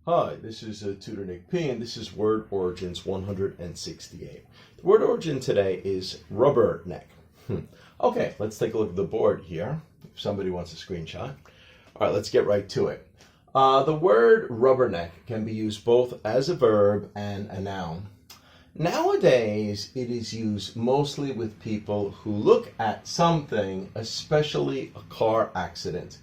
Hi, this is Tutor Nick P, and this is Word Origins 168. The word origin today is rubberneck. Okay, let's take a look at the board here, if somebody wants a screenshot. All right, let's get right to it. The word rubberneck can be used both as a verb and a noun. Nowadays, it is used mostly with people who look at something, especially a car accident,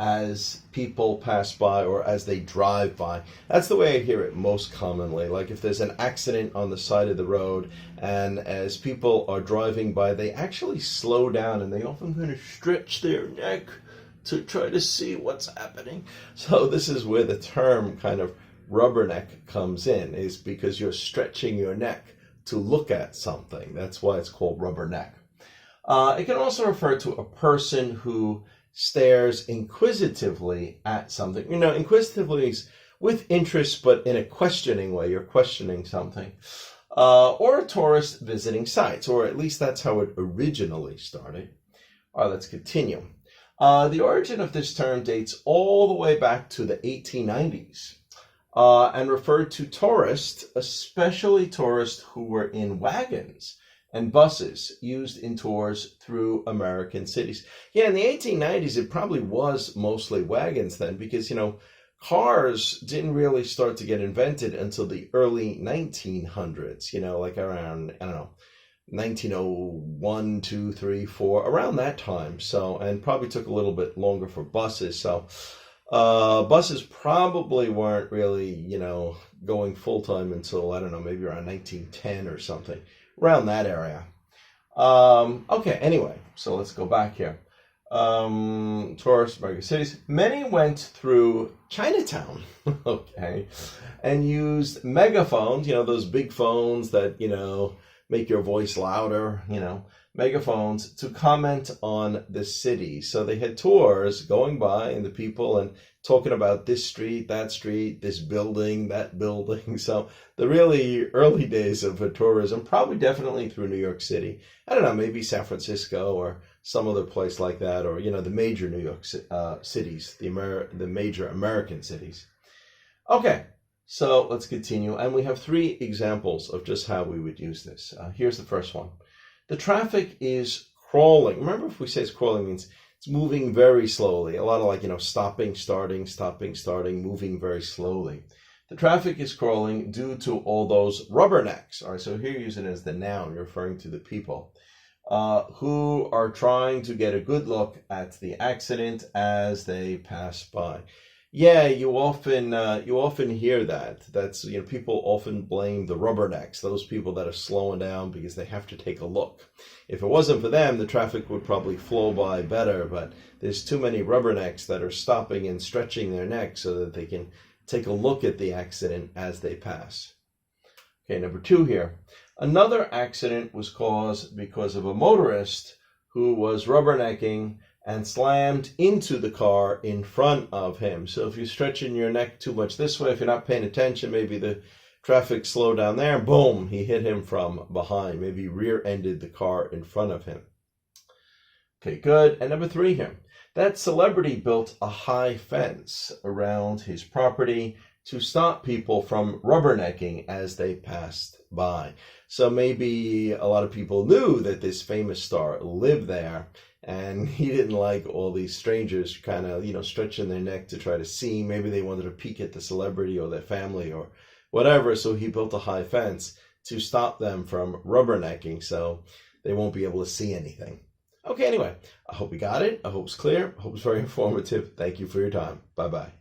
as people pass by or as they drive by. That's the way I hear it most commonly. Like if there's an accident on the side of the road and as people are driving by, they actually slow down and they often kind of stretch their neck to try to see what's happening. So this is where the term kind of rubberneck comes in, is because you're stretching your neck to look at something. That's why it's called rubberneck. It can also refer to a person who stares inquisitively at something. You know, inquisitively is with interest, but in a questioning way. You're questioning something. Or a tourist visiting sites, or at least that's how it originally started. All right, let's continue. The origin of this term dates all the way back to the 1890s and referred to tourists, especially tourists who were in wagons and buses used in tours through American cities. Yeah, in the 1890s, it probably was mostly wagons then because, you know, cars didn't really start to get invented until the early 1900s, you know, like around, I don't know, 1901, 2, 3, 4, around that time. So, and probably took a little bit longer for buses. So, buses probably weren't really, you know, going full time until, I don't know, maybe around 1910 or something. Around that area. Okay, anyway, so let's go back here. Tourist American cities. Many went through Chinatown, okay, and used megaphones, you know, those big phones that, you know, make your voice louder, you know, megaphones, to comment on the city. So they had tours going by and the people and talking about this street, this building, that building. So the really early days of tourism, probably definitely through New York City. I don't know, maybe San Francisco or some other place like that, or, you know, the major New York cities, the major American cities. Okay, so let's continue. And we have 3 examples of just how we would use this. Here's the first one. The traffic is crawling. Remember, if we say it's crawling, means it's moving very slowly. A lot of, like, you know, stopping, starting, moving very slowly. The traffic is crawling due to all those rubbernecks. All right, so here you use it as the noun, referring to the people who are trying to get a good look at the accident as they pass by. Yeah, you often hear that. That's, you know, people often blame the rubbernecks, those people that are slowing down because they have to take a look. If it wasn't for them, the traffic would probably flow by better, but there's too many rubbernecks that are stopping and stretching their neck so that they can take a look at the accident as they pass. Okay, number 2 here. Another accident was caused because of a motorist who was rubbernecking and slammed into the car in front of him. So if you're stretching your neck too much this way, if you're not paying attention, maybe the traffic slowed down there, and boom, he hit him from behind. Maybe rear-ended the car in front of him. Okay, good. And number 3 here. That celebrity built a high fence around his property to stop people from rubbernecking as they passed by. So maybe a lot of people knew that this famous star lived there, and he didn't like all these strangers kind of, you know, stretching their neck to try to see. Maybe they wanted to peek at the celebrity or their family or whatever. So he built a high fence to stop them from rubbernecking so they won't be able to see anything. Okay, anyway, I hope you got it. I hope it's clear. I hope it's very informative. Thank you for your time. Bye-bye.